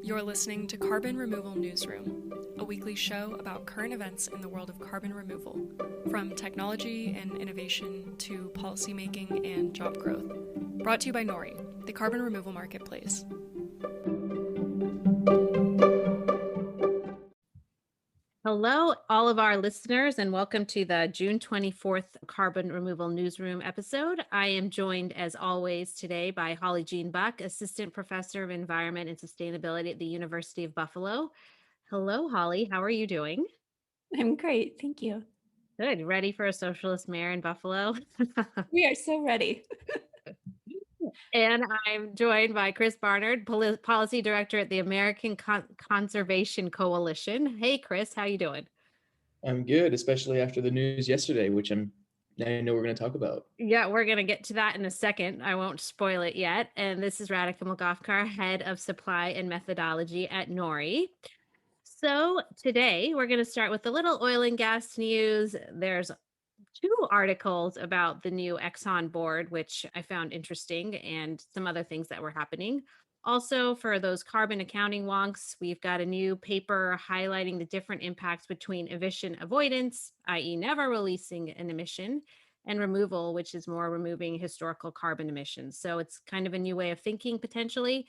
You're listening to Carbon Removal Newsroom, a weekly show about current events in the world of carbon removal, from technology and innovation to policymaking and job growth. Brought to you by Nori, the carbon removal marketplace. Hello, all of our listeners, and welcome to the June 24th Carbon Removal Newsroom episode. I am joined, as always, today by Holly Jean Buck, Assistant Professor of Environment and Sustainability at the University of Buffalo. Hello, Holly. How are you doing? I'm great. Thank you. Good. Ready for a socialist mayor in Buffalo? We are so ready. And I'm joined by Chris Barnard, Policy Director at the American Conservation Coalition. Hey, Chris, how you doing? I'm good, especially after the news yesterday, which I know we're going to talk about. Yeah, we're going to get to that in a second. I won't spoil it yet. And this is Radhika Mulgavkar, Head of Supply and Methodology at Nori. So today we're going to start with a little oil and gas news. There's two articles about the new Exxon board, which I found interesting, and some other things that were happening. Also, for those carbon accounting wonks, we've got a new paper highlighting the different impacts between emission avoidance, i.e. never releasing an emission, and removal, which is more removing historical carbon emissions. So it's kind of a new way of thinking potentially.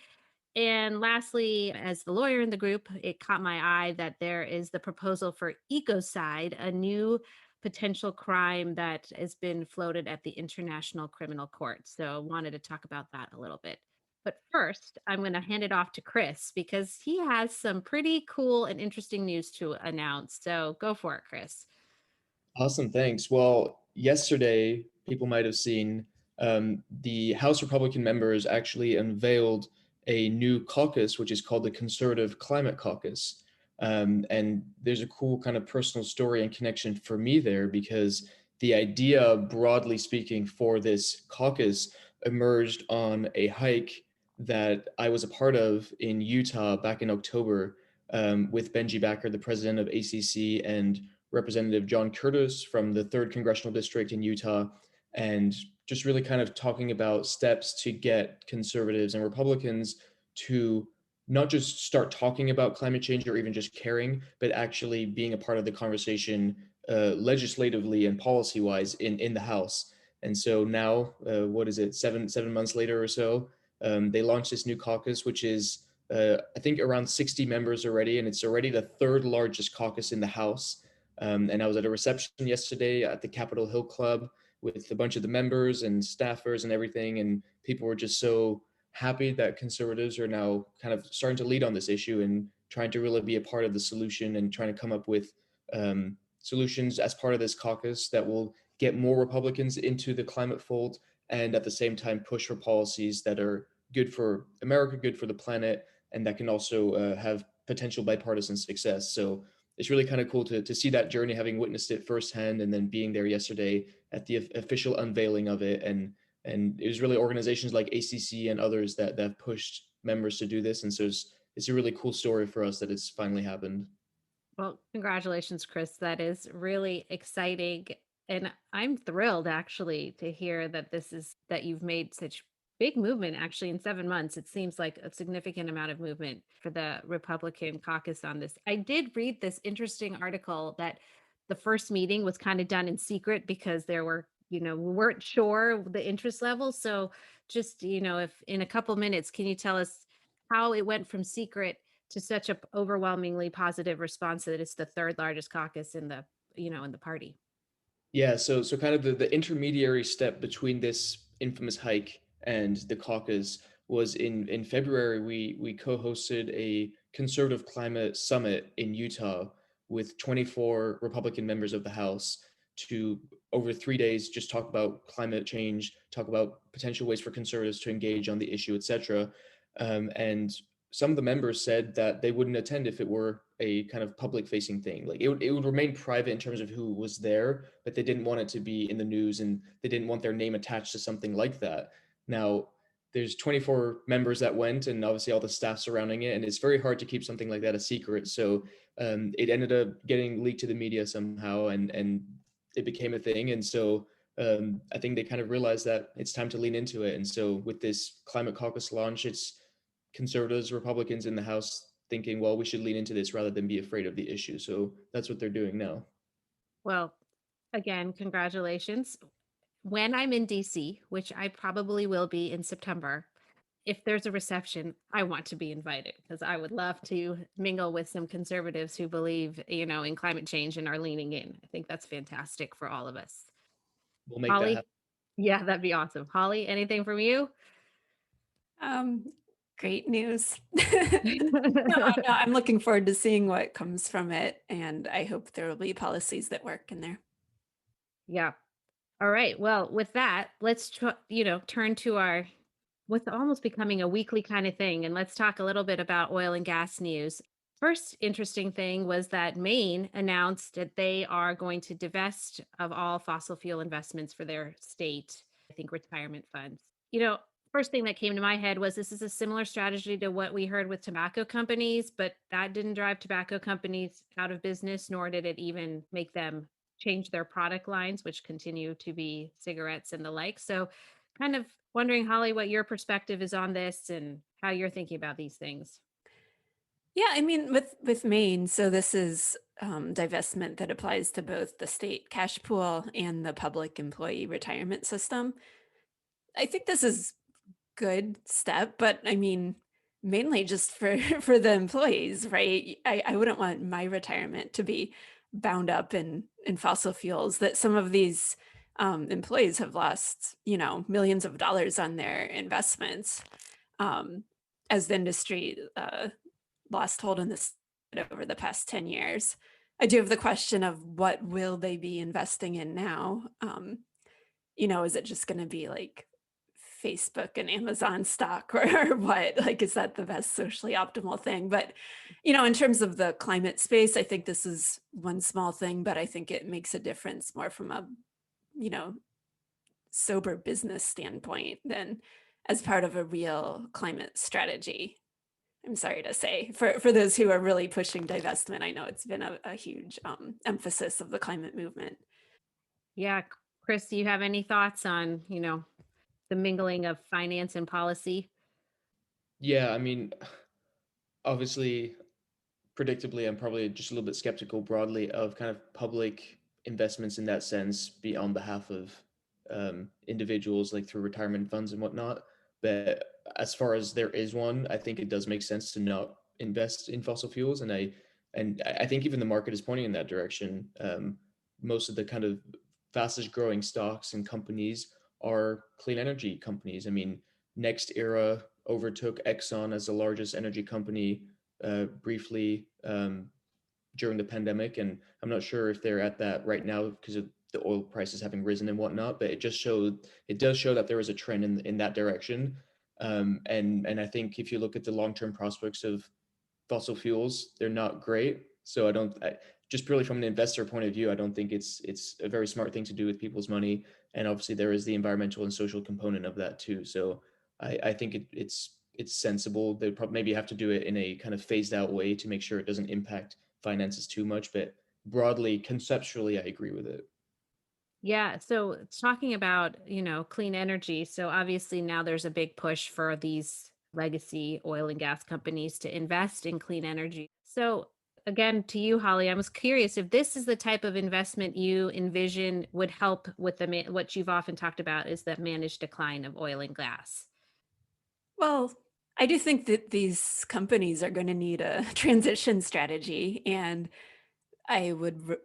And lastly, as the lawyer in the group, it caught my eye that there is the proposal for ecocide, a new potential crime that has been floated at the International Criminal Court. So wanted to talk about that a little bit. But first, I'm going to hand it off to Chris because he has some pretty cool and interesting news to announce. So go for it, Chris. Awesome, thanks. Well, yesterday, people might have seen the House Republican members actually unveiled a new caucus, which is called the Conservative Climate Caucus. And there's a cool kind of personal story and connection for me there because the idea, broadly speaking, for this caucus emerged on a hike that I was a part of in Utah back in October with Benji Backer, the president of ACC, and Representative John Curtis from the 3rd Congressional District in Utah, and just really kind of talking about steps to get conservatives and Republicans to not just start talking about climate change or even just caring, but actually being a part of the conversation legislatively and policy-wise in the House. And so now, what is it, seven months later or so, they launched this new caucus, which is I think around 60 members already, and it's already the 3rd largest caucus in the House. And I was at a reception yesterday at the Capitol Hill Club with a bunch of the members and staffers and everything. And people were just so happy that conservatives are now kind of starting to lead on this issue and trying to really be a part of the solution and trying to come up with solutions as part of this caucus that will get more Republicans into the climate fold and at the same time push for policies that are good for America, good for the planet, and that can also have potential bipartisan success. So it's really kind of cool to see that journey, having witnessed it firsthand, and then being there yesterday at the official unveiling of it. And it was really organizations like ACC and others that have pushed members to do this. And so it's a really cool story for us that it's finally happened. Well, congratulations, Chris. That is really exciting. And I'm thrilled actually to hear that that you've made such big movement actually in 7 months. It seems like a significant amount of movement for the Republican caucus on this. I did read this interesting article that the first meeting was kind of done in secret because there were, we weren't sure the interest level. So just, if in a couple minutes, can you tell us how it went from secret to such a overwhelmingly positive response that it's the 3rd largest caucus in the, in the party? Yeah, so kind of the intermediary step between this infamous hike and the caucus was in February. We co-hosted a conservative climate summit in Utah with 24 Republican members of the House to over 3 days just talk about climate change, talk about potential ways for conservatives to engage on the issue, etc. And some of the members said that they wouldn't attend if it were a kind of public facing thing. Like it would remain private in terms of who was there, but they didn't want it to be in the news and they didn't want their name attached to something like that. Now, there's 24 members that went and obviously all the staff surrounding it. And it's very hard to keep something like that a secret. So it ended up getting leaked to the media somehow and it became a thing. And so I think they kind of realized that it's time to lean into it. And so with this climate caucus launch, it's conservatives, Republicans in the House thinking, well, we should lean into this rather than be afraid of the issue. So that's what they're doing now. Well, again, congratulations. When I'm in DC, which I probably will be in September, if there's a reception, I want to be invited because I would love to mingle with some conservatives who believe, in climate change and are leaning in. I think that's fantastic for all of us. We'll make that Holly? happen. Yeah, that'd be awesome. Holly, anything from you? Great news. No, I'm looking forward to seeing what comes from it, and I hope there will be policies that work in there. Yeah. All right. Well, with that, let's turn to our what's almost becoming a weekly kind of thing, and let's talk a little bit about oil and gas news. First interesting thing was that Maine announced that they are going to divest of all fossil fuel investments for their state, I think retirement funds. First thing that came to my head was this is a similar strategy to what we heard with tobacco companies, but that didn't drive tobacco companies out of business, nor did it even make them change their product lines, which continue to be cigarettes and the like. So, kind of wondering, Holly, what your perspective is on this and how you're thinking about these things. Yeah, I mean, with Maine, so this is divestment that applies to both the state cash pool and the public employee retirement system. I think this is good step, but I mean, mainly just for for the employees, right? I wouldn't want my retirement to be bound up in fossil fuels that some of these employees have lost, millions of dollars on their investments as the industry lost hold in this over the past 10 years. I do have the question of what will they be investing in now? Is it just going to be like Facebook and Amazon stock or what? Like, is that the best socially optimal thing? But, in terms of the climate space, I think this is one small thing, but I think it makes a difference more from a, you know, sober business standpoint than as part of a real climate strategy. I'm sorry to say, for those who are really pushing divestment, I know it's been a huge emphasis of the climate movement. Yeah, Chris, do you have any thoughts on, the mingling of finance and policy? Yeah, I mean, obviously, predictably, I'm probably just a little bit skeptical broadly of kind of public investments in that sense, be on behalf of individuals like through retirement funds and whatnot. But as far as there is one, I think it does make sense to not invest in fossil fuels, and I think even the market is pointing in that direction. Most of the kind of fastest growing stocks and companies are clean energy companies. I mean, Next Era overtook Exxon as the largest energy company briefly during the pandemic, and I'm not sure if they're at that right now because of the oil prices having risen and whatnot. But it does show that there is a trend in that direction, and I think if you look at the long term prospects of fossil fuels, they're not great. So just purely from an investor point of view, I don't think it's a very smart thing to do with people's money. And obviously, there is the environmental and social component of that too. So I think it's sensible. They probably maybe have to do it in a kind of phased out way to make sure it doesn't impact finances too much. But broadly, conceptually, I agree with it. Yeah, so talking about, clean energy. So obviously now there's a big push for these legacy oil and gas companies to invest in clean energy. So again, to you, Holly, I was curious if this is the type of investment you envision would help with what you've often talked about is that managed decline of oil and gas. Well, I do think that these companies are going to need a transition strategy, and I would,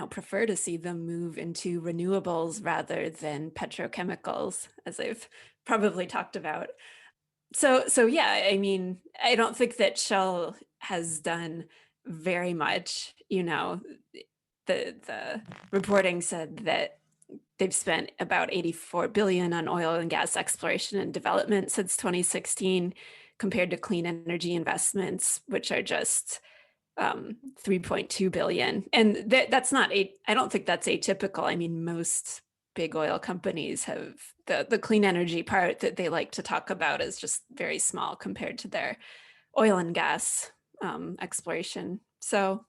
prefer to see them move into renewables rather than petrochemicals, as I've probably talked about. So yeah, I mean, I don't think that Shell has done very much. The reporting said that they've spent about 84 billion on oil and gas exploration and development since 2016, compared to clean energy investments, which are just 3.2 billion. And that's not I don't think that's atypical. I mean, most big oil companies have the clean energy part that they like to talk about is just very small compared to their oil and gas exploration. So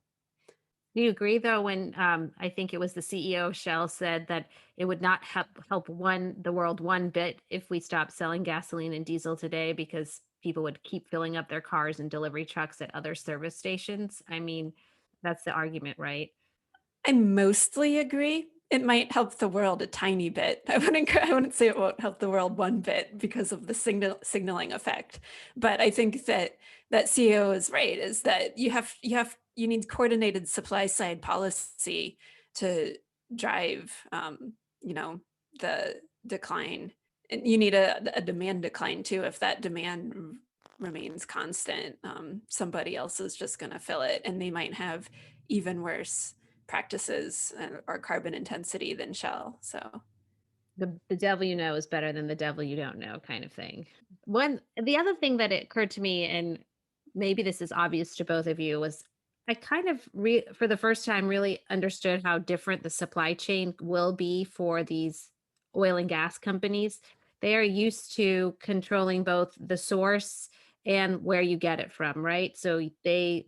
Do you agree, though, when I think it was the CEO of Shell said that it would not help the world one bit if we stopped selling gasoline and diesel today because people would keep filling up their cars and delivery trucks at other service stations. I mean, that's the argument, right? I mostly agree. It might help the world a tiny bit. I wouldn't say it won't help the world one bit because of the signaling effect. But I think that CEO is right, is that you need coordinated supply side policy to drive the decline. And you need a demand decline too. If that demand remains constant, somebody else is just going to fill it, and they might have even worse practices or carbon intensity than Shell. So The devil you know is better than the devil you don't know, kind of thing. The other thing that it occurred to me, and maybe this is obvious to both of you, was I kind of for the first time really understood how different the supply chain will be for these oil and gas companies. They are used to controlling both the source and where you get it from, right? So they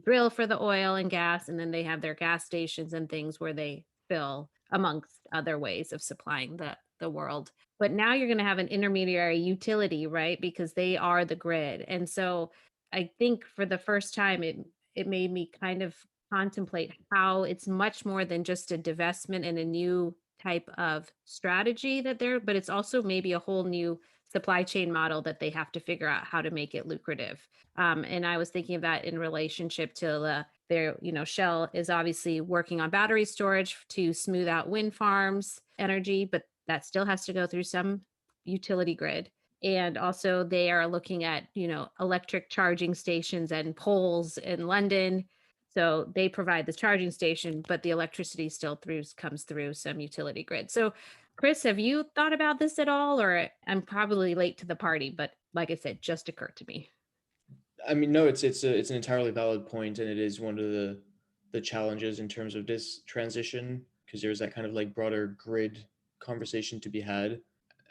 drill for the oil and gas, and then they have their gas stations and things where they fill, amongst other ways of supplying the world. But now you're going to have an intermediary utility, right? Because they are the grid. And so I think for the first time it made me kind of contemplate how it's much more than just a divestment and a new type of strategy but it's also maybe a whole new supply chain model that they have to figure out how to make it lucrative. And I was thinking of that in relationship to Shell is obviously working on battery storage to smooth out wind farms energy, but that still has to go through some utility grid. And also they are looking at, electric charging stations and poles in London. So they provide the charging station, but the electricity still comes through some utility grid. So Chris, have you thought about this at all? Or I'm probably late to the party, but like I said, just occurred to me. I mean, no, it's an entirely valid point, and it is one of the challenges in terms of this transition, because there's that kind of like broader grid conversation to be had.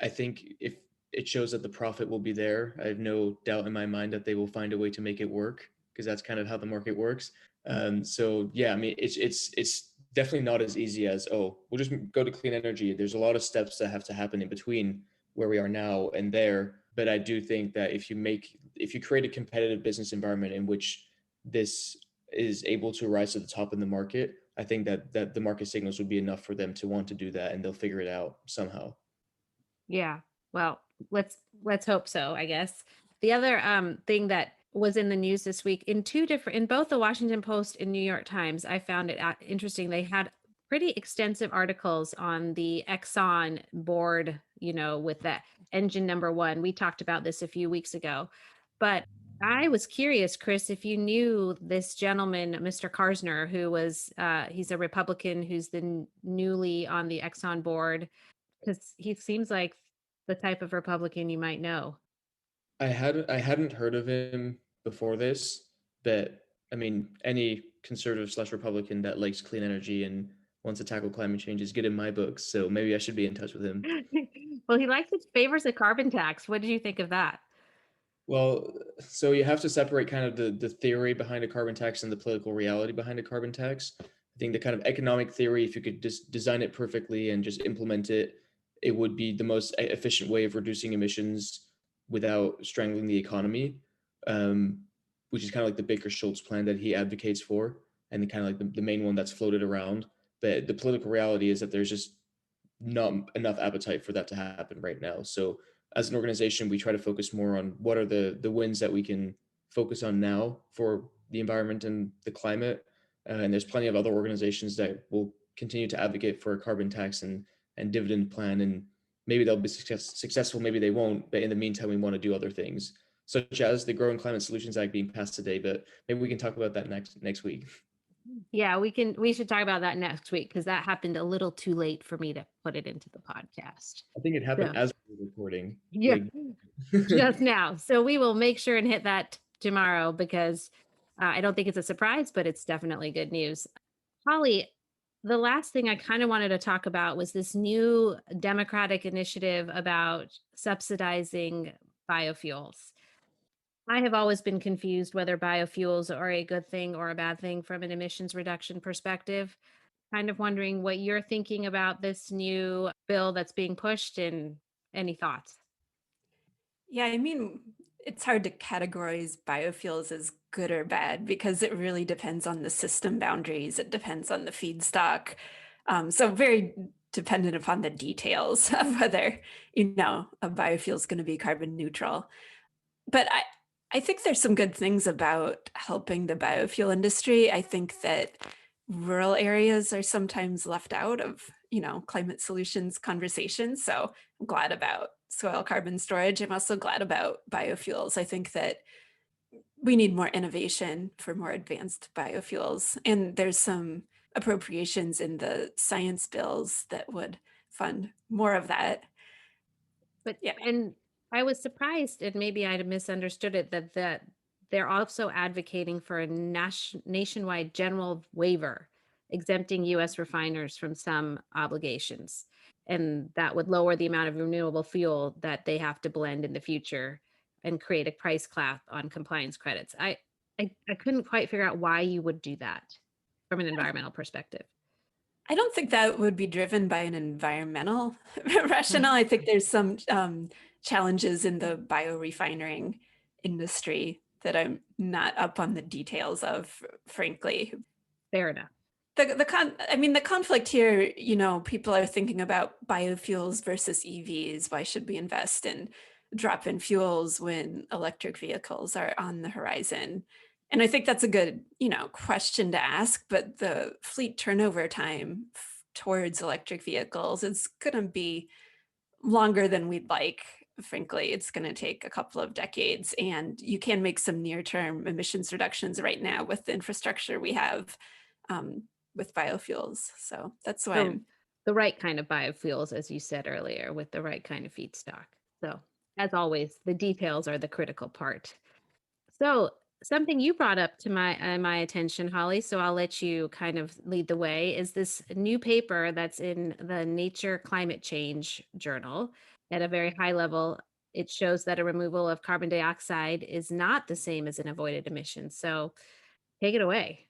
I think if it shows that the profit will be there, I have no doubt in my mind that they will find a way to make it work, because that's kind of how the market works. So yeah, I mean, it's definitely not as easy as, oh, we'll just go to clean energy. There's a lot of steps that have to happen in between where we are now and there. But I do think that if you create a competitive business environment in which this is able to rise to the top in the market, I think that the market signals would be enough for them to want to do that, and they'll figure it out somehow. Yeah. Well, let's hope so, I guess. The other thing that was in the news this week in both the Washington Post and New York Times, I found it interesting. They had pretty extensive articles on the Exxon board, with that engine number 1. We talked about this a few weeks ago, but I was curious, Chris, if you knew this gentleman, Mr. Karsner, who was he's a Republican who's the newly on the Exxon board, because he seems like the type of Republican you might know. I hadn't heard of him before this, but I mean, any conservative slash Republican that likes clean energy and wants to tackle climate change is good in my books. So maybe I should be in touch with him. Well, he likes it, favors a carbon tax. What did you think of that? Well, so you have to separate kind of the theory behind a carbon tax and the political reality behind a carbon tax. I think the kind of economic theory, if you could just design it perfectly and just implement it, it would be the most efficient way of reducing emissions without strangling the economy, um, which is kind of like the Baker-Schultz plan that he advocates for, and the kind of like the main one that's floated around. But the political reality is that there's just not enough appetite for that to happen right now. So as an organization, we try to focus more on what are the wins that we can focus on now for the environment and the climate. And there's plenty of other organizations that will continue to advocate for a carbon tax and dividend plan. And maybe they'll be successful, maybe they won't. But in the meantime, we want to do other things, such as the Growing Climate Solutions Act being passed today. But maybe we can talk about that next week. Yeah, we should talk about that next week, because that happened a little too late for me to put it into the podcast. I think it happened So, as we were recording. yeah, Like, just now. So we will make sure and hit that tomorrow, because I don't think it's a surprise, but it's definitely good news. Holly, the last thing I kind of wanted to talk about was this new Democratic initiative about subsidizing biofuels. I have always been confused whether biofuels are a good thing or a bad thing from an emissions reduction perspective. Kind of wondering what you're thinking about this new bill that's being pushed, and any thoughts. yeah, I mean, it's hard to categorize biofuels as good or bad because it really depends on the system boundaries. It depends on the feedstock. So very dependent upon the details of whether, a biofuel is going to be carbon neutral. But I think there's some good things about helping the biofuel industry. I think that rural areas are sometimes left out of, climate solutions conversations. So I'm glad about soil carbon storage. I'm also glad about biofuels. I think that we need more innovation for more advanced biofuels. And there's some appropriations in the science bills that would fund more of that. But Yeah. and I was surprised, and maybe I misunderstood it, that they're also advocating for a nationwide general waiver exempting U.S. refiners from some obligations, and that would lower the amount of renewable fuel that they have to blend in the future and create a price cap on compliance credits. I couldn't quite figure out why you would do that from an environmental perspective. I don't think that would be driven by an environmental rationale. I think there's some challenges in the biorefining industry that I'm not up on the details of, frankly. Fair enough. The conflict here, people are thinking about biofuels versus EVs. Why should we invest in drop-in fuels when electric vehicles are on the horizon? And I think that's a good, question to ask, but the fleet turnover time towards electric vehicles is going to be longer than we'd like. Frankly, it's going to take a couple of decades, and you can make some near-term emissions reductions right now with the infrastructure we have with biofuels. So that's why the right kind of biofuels, as you said earlier, with the right kind of feedstock. So as always, the details are the critical part. So something you brought up to my attention, Holly, so I'll let you kind of lead the way, is this new paper that's in the Nature Climate Change journal. At a very high level, it shows that a removal of carbon dioxide is not the same as an avoided emission. So take it away.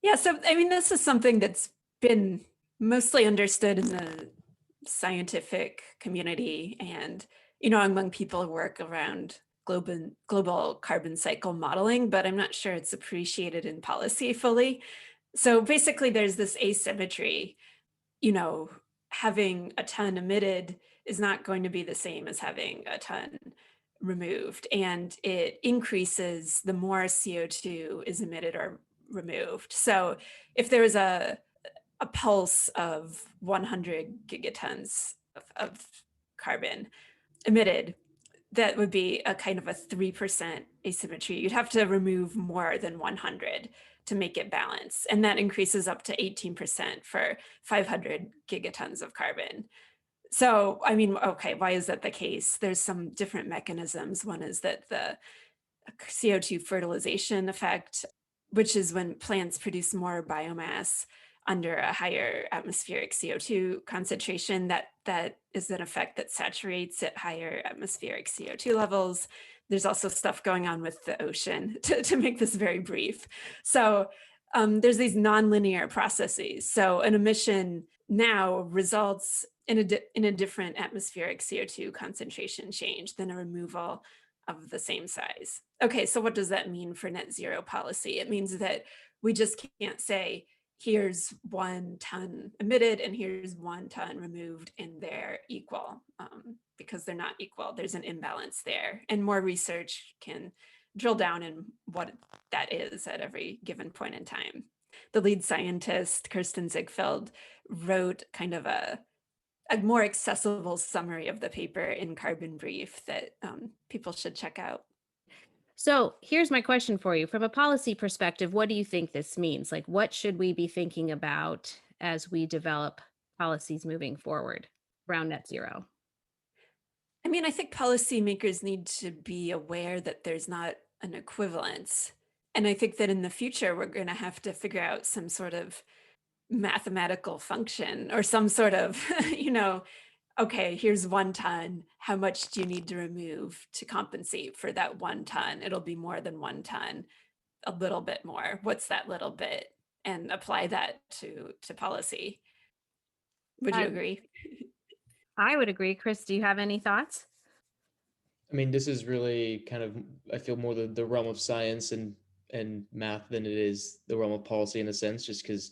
Yeah, so this is something that's been mostly understood in the scientific community and, among people who work around global carbon cycle modeling, but I'm not sure it's appreciated in policy fully. So basically there's this asymmetry, having a ton emitted is not going to be the same as having a ton removed, and it increases the more CO2 is emitted or removed. So if there was a pulse of 100 gigatons of carbon emitted, that would be a kind of a 3% asymmetry. You'd have to remove more than 100 to make it balance. And that increases up to 18% for 500 gigatons of carbon. So, okay, why is that the case? There's some different mechanisms. One is that the CO2 fertilization effect, which is when plants produce more biomass under a higher atmospheric CO2 concentration, that is an effect that saturates at higher atmospheric CO2 levels. There's also stuff going on with the ocean, to make this very brief. So there's these nonlinear processes. So an emission now results in a different atmospheric CO2 concentration change than a removal of the same size. Okay, so what does that mean for net zero policy? It means that we just can't say, here's 1 ton emitted and here's 1 ton removed and they're equal, because they're not equal. There's an imbalance there, and more research can drill down in what that is at every given point in time. The lead scientist, Kirsten Ziegfeld, wrote kind of a more accessible summary of the paper in Carbon Brief that people should check out. So here's my question for you. From a policy perspective, what do you think this means? Like, what should we be thinking about as we develop policies moving forward around net zero? I think policymakers need to be aware that there's not an equivalence. And I think that in the future, we're going to have to figure out some sort of mathematical function or some sort of, okay, here's 1 ton. How much do you need to remove to compensate for that 1 ton? It'll be more than 1 ton, a little bit more. What's that little bit? And apply that to policy. Would you agree? I would agree. Chris, do you have any thoughts? I mean, this is really kind of, I feel, more the realm of science and math than it is the realm of policy in a sense, just because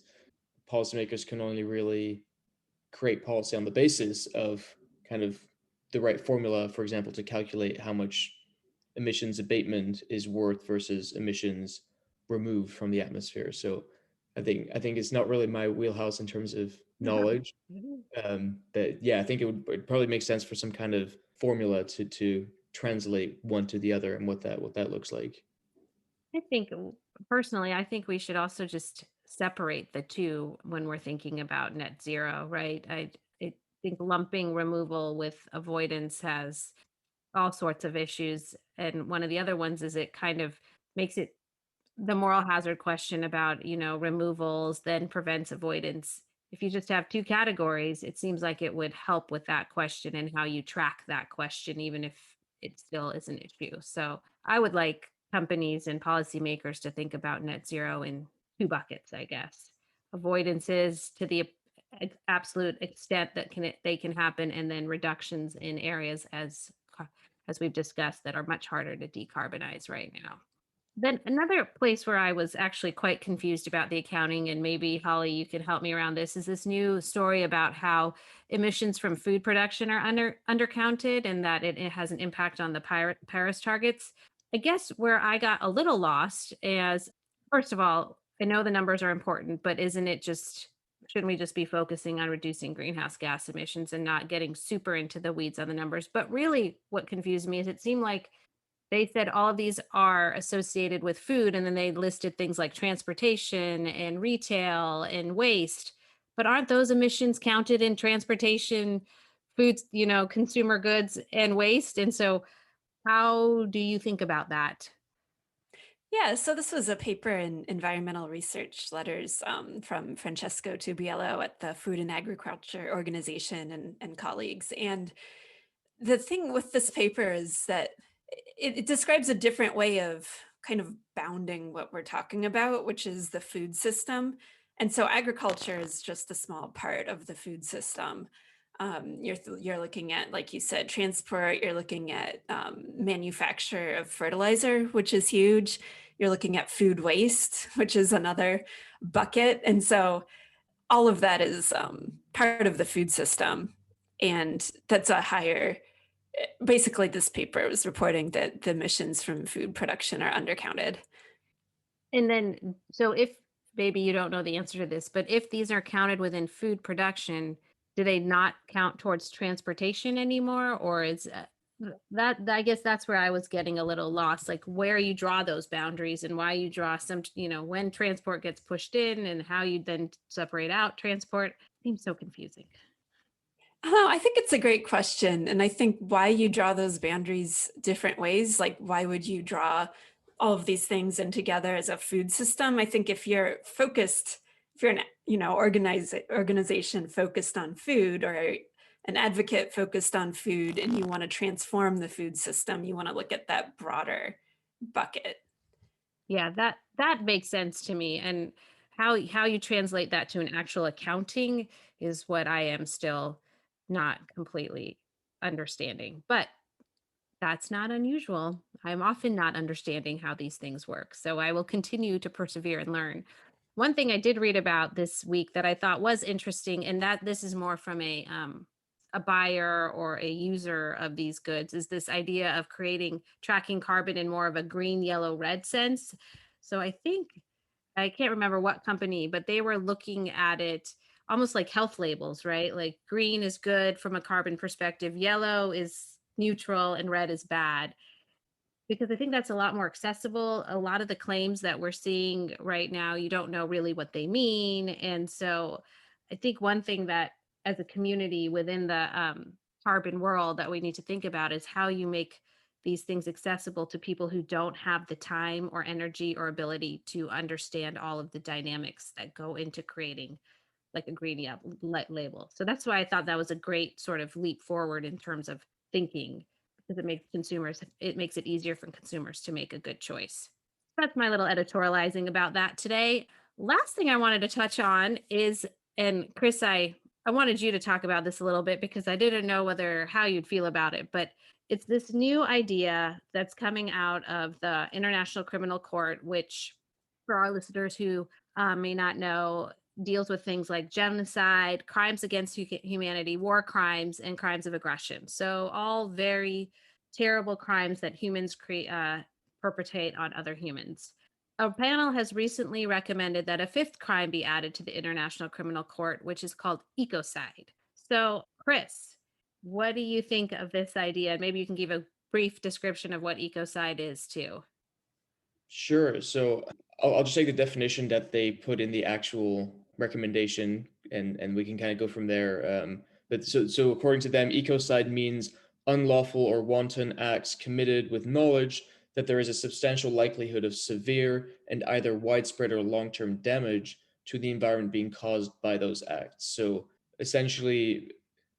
policymakers can only really create policy on the basis of kind of the right formula, for example, to calculate how much emissions abatement is worth versus emissions removed from the atmosphere. So I think it's not really my wheelhouse in terms of knowledge. But yeah, I think it'd probably make sense for some kind of formula to translate one to the other and what that looks like. I think personally, I think we should also just separate the two when we're thinking about net zero, right? I think lumping removal with avoidance has all sorts of issues. And one of the other ones is it kind of makes it the moral hazard question about, removals then prevents avoidance. If you just have two categories, it seems like it would help with that question and how you track that question, even if it still is an issue. So I would like companies and policymakers to think about net zero in two buckets, I guess. Avoidances to the absolute extent that they can happen, and then reductions in areas as we've discussed that are much harder to decarbonize right now. Then another place where I was actually quite confused about the accounting, and maybe Holly, you can help me around this, is this new story about how emissions from food production are undercounted and that it has an impact on the Paris targets. I guess where I got a little lost is, first of all, I know the numbers are important, but isn't it just, shouldn't we just be focusing on reducing greenhouse gas emissions and not getting super into the weeds on the numbers? But really what confused me is it seemed like they said all of these are associated with food, and then they listed things like transportation and retail and waste. But aren't those emissions counted in transportation, foods, consumer goods and waste? And so how do you think about that? Yeah, so this was a paper in Environmental Research Letters from Francesco Tubiello at the Food and Agriculture Organization and colleagues. And the thing with this paper is that it describes a different way of kind of bounding what we're talking about, which is the food system. And so agriculture is just a small part of the food system. You're looking at, like you said, transport, you're looking at manufacture of fertilizer, which is huge. You're looking at food waste, which is another bucket. And so all of that is part of the food system. And that's a higher, basically this paper was reporting that the emissions from food production are undercounted. And then, so if maybe you don't know the answer to this, but if these are counted within food production, do they not count towards transportation anymore? Or is that, I guess that's where I was getting a little lost, like where you draw those boundaries and why you draw some, when transport gets pushed in and how you then separate out transport seems so confusing. Oh, I think it's a great question. And I think why you draw those boundaries different ways, like why would you draw all of these things in together as a food system? I think if you're focused, if you're an organization focused on food, or an advocate focused on food, and you want to transform the food system, you want to look at that broader bucket. Yeah, that makes sense to me. And how you translate that to an actual accounting is what I am still not completely understanding. But that's not unusual. I'm often not understanding how these things work. So I will continue to persevere and learn. One thing I did read about this week that I thought was interesting, and that this is more from a buyer or a user of these goods, is this idea of tracking carbon in more of a green, yellow, red sense. So I think, I can't remember what company, but they were looking at it almost like health labels, right? Like green is good from a carbon perspective, yellow is neutral, and red is bad. Because I think that's a lot more accessible. A lot of the claims that we're seeing right now, you don't know really what they mean. And so I think one thing that as a community within the carbon world that we need to think about is how you make these things accessible to people who don't have the time or energy or ability to understand all of the dynamics that go into creating like a green label. So that's why I thought that was a great sort of leap forward in terms of thinking, because it makes it easier for consumers to make a good choice. That's my little editorializing about that today. Last thing I wanted to touch on is, and Chris, I I wanted you to talk about this a little bit because I didn't know how you'd feel about it, but it's this new idea that's coming out of the International Criminal Court, which, for our listeners who may not know, deals with things like genocide, crimes against humanity, war crimes, and crimes of aggression. So all very terrible crimes that humans perpetrate on other humans. A panel has recently recommended that a fifth crime be added to the International Criminal Court, which is called ecocide. So, Chris, what do you think of this idea? Maybe you can give a brief description of what ecocide is too. Sure. So I'll just take the definition that they put in the actual recommendation, and we can kind of go from there. But according to them, ecocide means unlawful or wanton acts committed with knowledge that there is a substantial likelihood of severe and either widespread or long-term damage to the environment being caused by those acts. So essentially,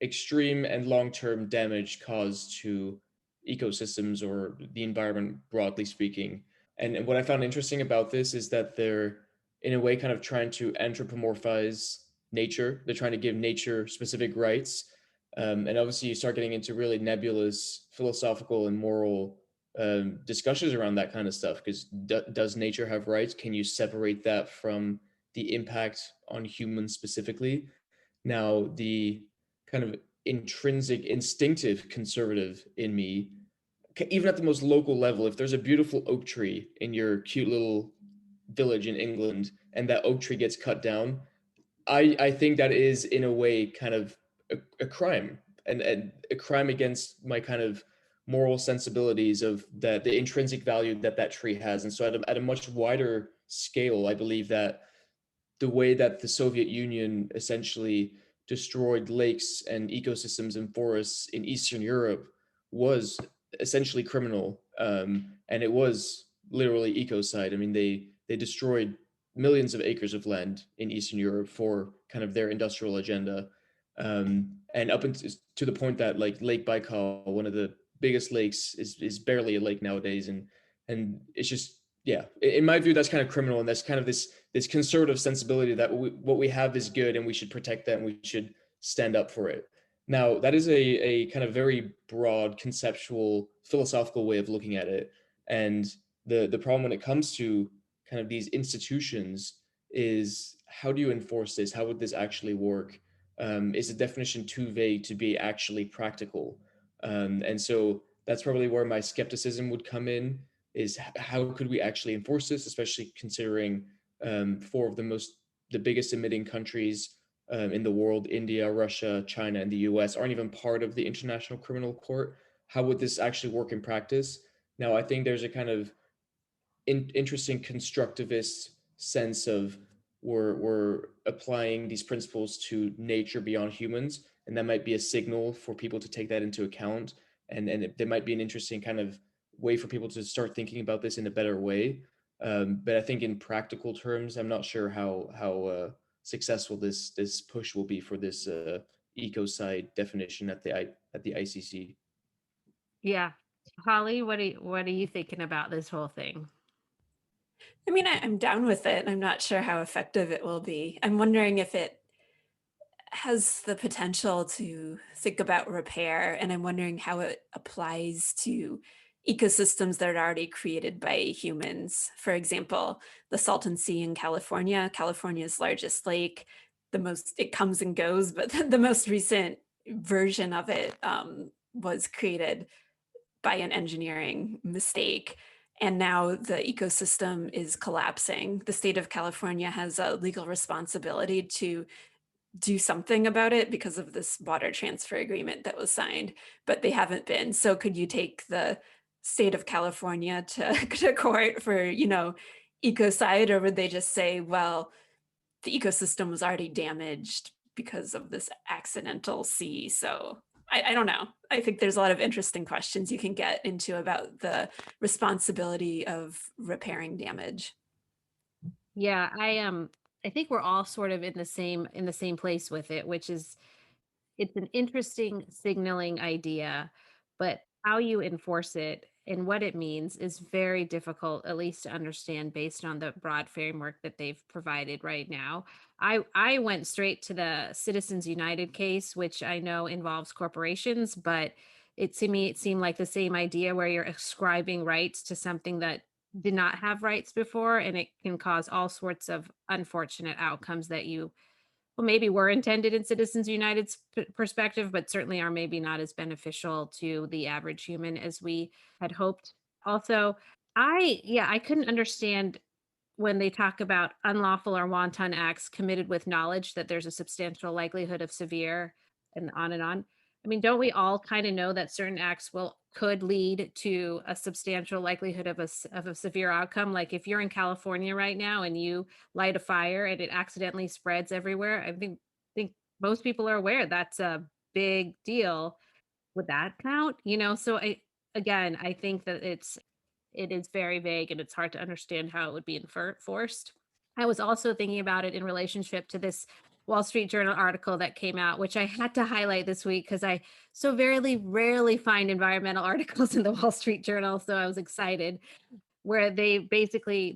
extreme and long-term damage caused to ecosystems or the environment, broadly speaking. And what I found interesting about this is that they're, in a way, kind of trying to anthropomorphize nature. They're trying to give nature specific rights. And obviously, you start getting into really nebulous philosophical and moral discussions around that kind of stuff. Because does nature have rights? Can you separate that from the impact on humans specifically? Now, the kind of intrinsic, instinctive conservative in me, even at the most local level, if there's a beautiful oak tree in your cute little village in England and that oak tree gets cut down, I think that is in a way kind of a crime, and a crime against my kind of moral sensibilities of the intrinsic value that that tree has. And so at a much wider scale, I believe that the way that the Soviet Union essentially destroyed lakes and ecosystems and forests in Eastern Europe was essentially criminal, and it was literally ecocide. I mean, they destroyed millions of acres of land in Eastern Europe for kind of their industrial agenda, and up into, to the point that like Lake Baikal, one of the biggest lakes, is barely a lake nowadays, and it's just, yeah, in my view, that's kind of criminal, and that's kind of this conservative sensibility that what we have is good and we should protect that and we should stand up for it. Now, that is a kind of very broad, conceptual, philosophical way of looking at it. And the problem when it comes to kind of these institutions is, how do you enforce this? How would this actually work? Is the definition too vague to be actually practical? And so that's probably where my skepticism would come in, is how could we actually enforce this, especially considering four of the biggest emitting countries in the world, India, Russia, China, and the US, aren't even part of the International Criminal Court. How would this actually work in practice? Now, I think there's a kind of interesting constructivist sense of we're applying these principles to nature beyond humans, and that might be a signal for people to take that into account, and there might be an interesting kind of way for people to start thinking about this in a better way. But I think in practical terms, I'm not sure how successful this push will be for this ecocide definition at the ICC. Yeah. Holly, what are you thinking about this whole thing? I mean, I'm down with it. I'm not sure how effective it will be. I'm wondering if it has the potential to think about repair, and I'm wondering how it applies to ecosystems that are already created by humans. For example, the Salton Sea in California, California's largest lake, it comes and goes, but the most recent version of it was created by an engineering mistake. And now the ecosystem is collapsing. The state of California has a legal responsibility to do something about it because of this water transfer agreement that was signed, but they haven't been. So could you take the state of California to court for, ecocide, or would they just say, well, the ecosystem was already damaged because of this accidental sea? So I don't know. I think there's a lot of interesting questions you can get into about the responsibility of repairing damage. Yeah, I think we're all sort of in the same place with it, which is it's an interesting signaling idea, but how you enforce it and what it means is very difficult, at least to understand based on the broad framework that they've provided right now. I went straight to the Citizens United case, which I know involves corporations, but to me, it seemed like the same idea where you're ascribing rights to something that did not have rights before, and it can cause all sorts of unfortunate outcomes that well, maybe were intended in Citizens United's perspective, but certainly are maybe not as beneficial to the average human as we had hoped. Also, I couldn't understand when they talk about unlawful or wanton acts committed with knowledge that there's a substantial likelihood of severe and on and on. I mean, don't we all kind of know that certain acts could lead to a substantial likelihood of a severe outcome? Like if you're in California right now and you light a fire and it accidentally spreads everywhere, I think most people are aware that's a big deal. Would that count? So I think that it is very vague and it's hard to understand how it would be enforced. I was also thinking about it in relationship to this Wall Street Journal article that came out, which I had to highlight this week because I so very rarely find environmental articles in the Wall Street Journal. So I was excited, where the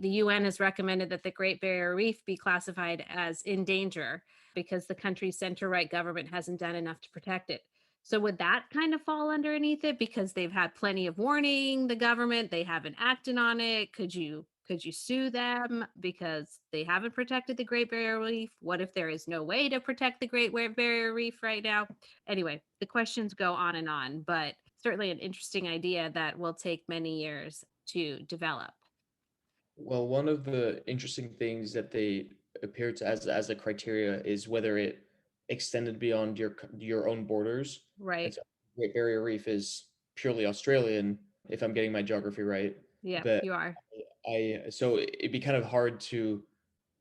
UN has recommended that the Great Barrier Reef be classified as in danger because the country's center-right government hasn't done enough to protect it. So would that kind of fall underneath it because they've had plenty of warning, the government, they haven't acted on it? Could you sue them because they haven't protected the Great Barrier Reef? What if there is no way to protect the Great Barrier Reef right now? Anyway, the questions go on, but certainly an interesting idea that will take many years to develop. Well, one of the interesting things that they appear to as a criteria is whether it extended beyond your own borders. And Right. so Great Barrier Reef is purely Australian, if I'm getting my geography right. Yeah, But you are. so it'd be kind of hard to,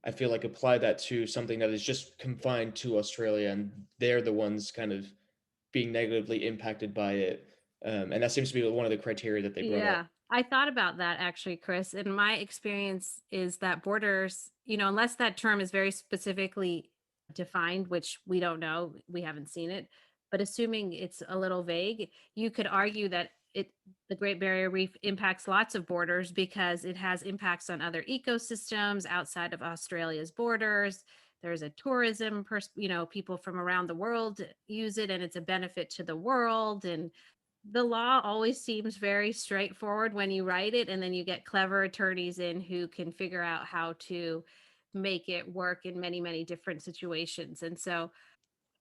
I feel like, apply that to something that is just confined to Australia, and they're the ones kind of being negatively impacted by it. And that seems to be one of the criteria that they brought up. Yeah, I thought about that actually, Chris. And my experience is that borders, unless that term is very specifically defined, which we don't know, we haven't seen it, but assuming it's a little vague, you could argue that the Great Barrier Reef impacts lots of borders because it has impacts on other ecosystems outside of Australia's borders. There's a tourism, people from around the world use it, and it's a benefit to the world. And the law always seems very straightforward when you write it, and then you get clever attorneys in who can figure out how to make it work in many, many different situations. And so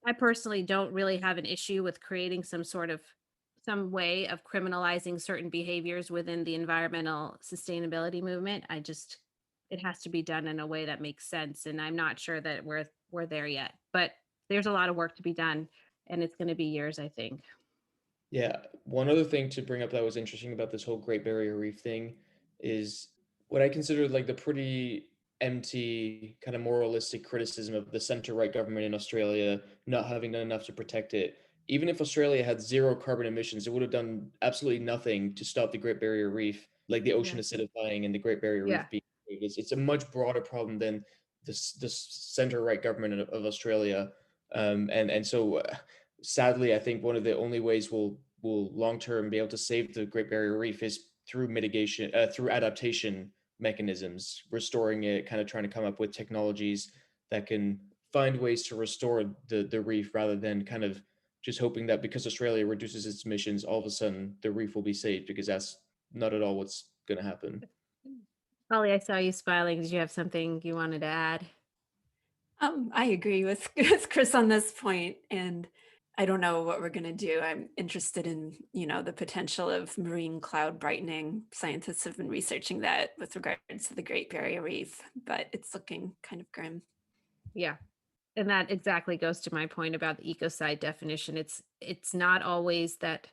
I personally don't really have an issue with creating some way of criminalizing certain behaviors within the environmental sustainability movement. It has to be done in a way that makes sense. And I'm not sure that we're there yet, but there's a lot of work to be done, and it's going to be years, I think. Yeah, one other thing to bring up that was interesting about this whole Great Barrier Reef thing is what I consider like the pretty empty, kind of moralistic criticism of the center-right government in Australia not having done enough to protect it. Even if Australia had zero carbon emissions, it would have done absolutely nothing to stop the Great Barrier Reef, like the ocean Yeah. acidifying and the Great Barrier Yeah. Reef being big. It's a much broader problem than this center-right government of Australia. And so sadly, I think one of the only ways we'll long term be able to save the Great Barrier Reef is through mitigation, through adaptation mechanisms, restoring it, kind of trying to come up with technologies that can find ways to restore the reef rather than kind of just hoping that because Australia reduces its emissions, all of a sudden the reef will be saved, because that's not at all what's going to happen. Holly, I saw you smiling. Did you have something you wanted to add? I agree with, with Chris on this point, and I don't know what we're going to do. I'm interested in, the potential of marine cloud brightening. Scientists have been researching that with regards to the Great Barrier Reef, but it's looking kind of grim. Yeah. And that exactly goes to my point about the ecocide definition. It's not always that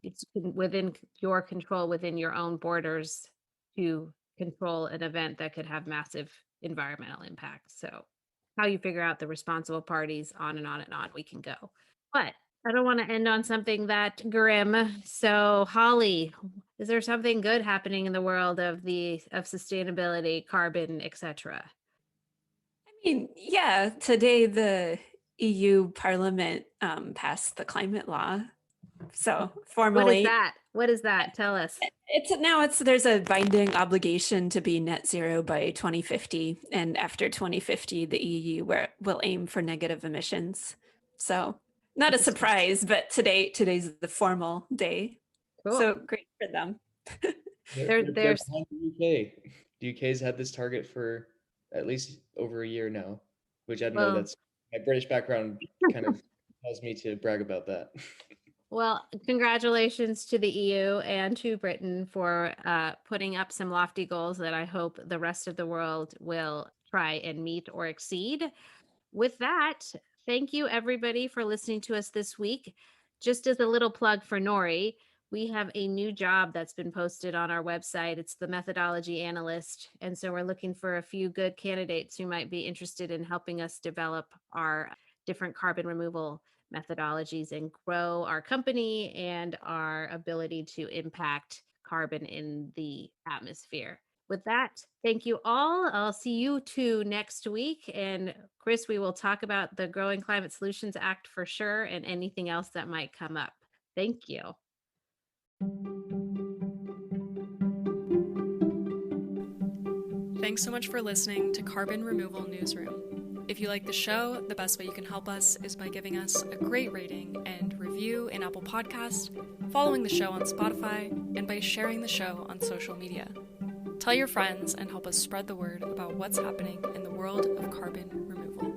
it's within your control, within your own borders, to control an event that could have massive environmental impact. So how you figure out the responsible parties, on and on and on we can go. But I don't want to end on something that grim. So Holly, is there something good happening in the world of sustainability, carbon, etc.? Yeah, today the EU Parliament passed the climate law. So What is formally, that? What is that? Tell us. There's a binding obligation to be net zero by 2050, and after 2050, the EU will aim for negative emissions. So not a surprise, but today's the formal day. Cool. So great for them. They're behind the UK. The UK's had this target for at least over a year now, which I don't know. That's my British background kind of tells me to brag about that. Well, congratulations to the EU and to Britain for putting up some lofty goals that I hope the rest of the world will try and meet or exceed. With that, thank you everybody for listening to us this week. Just as a little plug for Nori, we have a new job that's been posted on our website. It's the methodology analyst. And so we're looking for a few good candidates who might be interested in helping us develop our different carbon removal methodologies and grow our company and our ability to impact carbon in the atmosphere. With that, thank you all. I'll see you two next week. And Chris, we will talk about the Growing Climate Solutions Act for sure and anything else that might come up. Thank you. Thanks so much for listening to Carbon Removal Newsroom. If you like the show, the best way you can help us is by giving us a great rating and review in Apple Podcast, following the show on Spotify, and by sharing the show on social media. Tell your friends and help us spread the word about what's happening in the world of carbon removal.